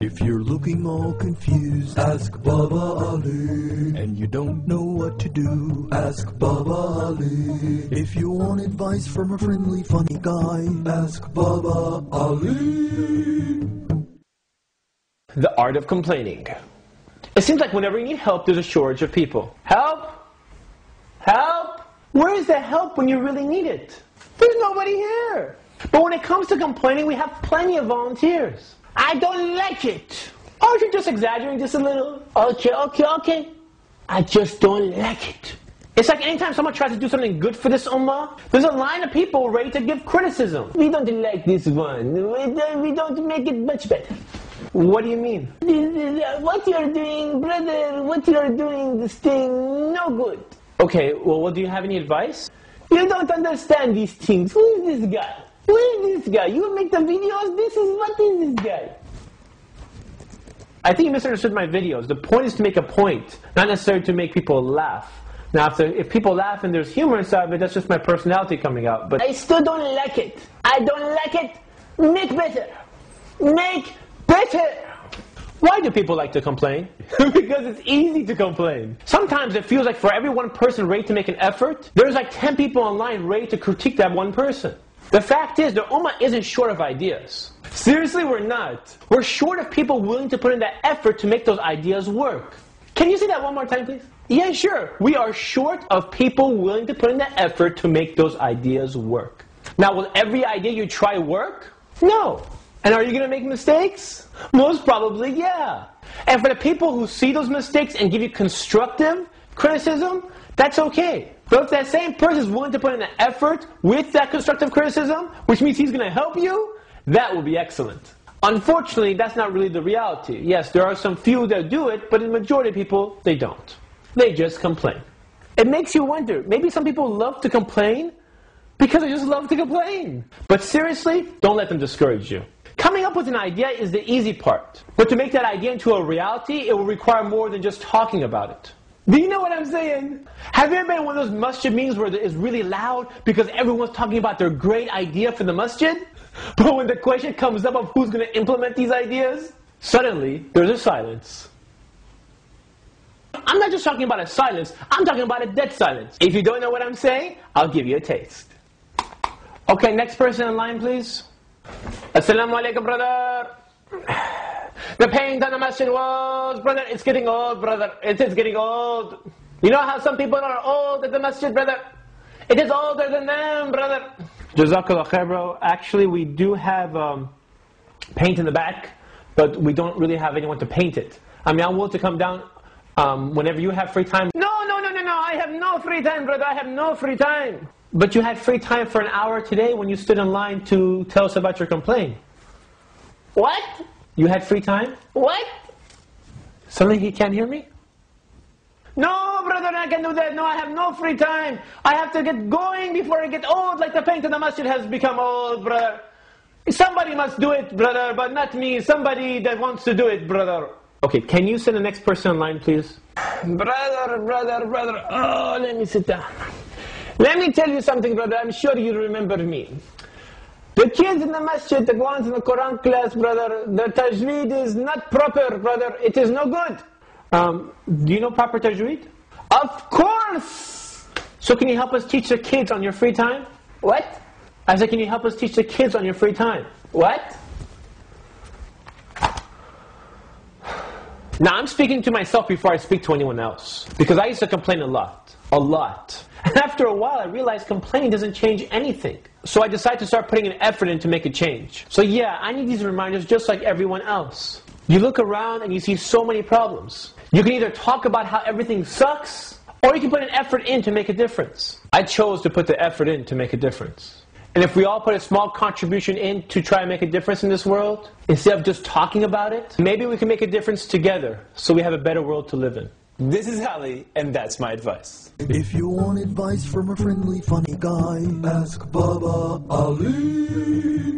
If you're looking all confused, ask Baba Ali. And you don't know what to do, ask Baba Ali. If you want advice from a friendly, funny guy, ask Baba Ali. The art of complaining. It seems like whenever you need help, there's a shortage of people. Help! Help! Where is the help when you really need it? There's nobody here. But when it comes to complaining, we have plenty of volunteers. I don't like it. Oh, you're just exaggerating just a little. Okay. I just don't like it. It's like anytime someone tries to do something good for this ummah, there's a line of people ready to give criticism. We don't like this one. We don't make it much better. What do you mean? What you're doing, brother, what you're doing, this thing, no good. Okay, well, do you have any advice? You don't understand these things. Who is this guy? Who is this guy? You make the videos? What is this guy? I think you misunderstood my videos. The point is to make a point, not necessarily to make people laugh. Now, if people laugh and there's humor inside of it, that's just my personality coming out. But I still don't like it. I don't like it. Make better. Make better. Why do people like to complain? Because it's easy to complain. Sometimes it feels like for every one person ready to make an effort, there's like 10 people online ready to critique that one person. The fact is, the ummah isn't short of ideas. Seriously, we're not. We're short of people willing to put in that effort to make those ideas work. Can you say that one more time, please? Yeah, sure. We are short of people willing to put in the effort to make those ideas work. Now, will every idea you try work? No. And are you going to make mistakes? Most probably, yeah. And for the people who see those mistakes and give you constructive criticism, that's okay. But if that same person is willing to put in an effort with that constructive criticism, which means he's going to help you, that will be excellent. Unfortunately, that's not really the reality. Yes, there are some few that do it, but the majority of people, they don't. They just complain. It makes you wonder, maybe some people love to complain because they just love to complain. But seriously, don't let them discourage you. Coming up with an idea is the easy part. But to make that idea into a reality, it will require more than just talking about it. Do you know what I'm saying? Have you ever been in one of those masjid meetings where it's really loud because everyone's talking about their great idea for the masjid? But when the question comes up of who's going to implement these ideas, suddenly there's a silence. I'm not just talking about a silence, I'm talking about a dead silence. If you don't know what I'm saying, I'll give you a taste. Okay, next person in line, please. Assalamu alaikum, brother. The paint on the masjid walls, brother, it's getting old, brother. It is getting old. You know how some people are old at the masjid, brother? It is older than them, brother. Jazakallah khair, bro. Actually, we do have paint in the back, but we don't really have anyone to paint it. I mean, I'm willing to come down whenever you have free time. No, I have no free time, brother. I have no free time. But you had free time for an hour today when you stood in line to tell us about your complaint. What? You had free time? What? Suddenly he can't hear me? No, brother, I can do that. No, I have no free time. I have to get going before I get old, like the paint in the masjid has become old, brother. Somebody must do it, brother, but not me. Somebody that wants to do it, brother. Okay, can you send the next person in line, please? Brother. Oh, let me sit down. Let me tell you something, brother. I'm sure you remember me. The kids in the masjid, the ones in the Quran class, brother, the tajweed is not proper, brother. It is no good. Do you know proper tajweed? Of course! So can you help us teach the kids on your free time? What? I said, can you help us teach the kids on your free time? What? Now I'm speaking to myself before I speak to anyone else. Because I used to complain a lot. A lot. And after a while I realized complaining doesn't change anything. So I decided to start putting an effort in to make a change. So yeah, I need these reminders just like everyone else. You look around and you see so many problems. You can either talk about how everything sucks, or you can put an effort in to make a difference. I chose to put the effort in to make a difference. And if we all put a small contribution in to try and make a difference in this world, instead of just talking about it, maybe we can make a difference together so we have a better world to live in. This is Ali, and that's my advice. If you want advice from a friendly, funny guy, ask Baba Ali.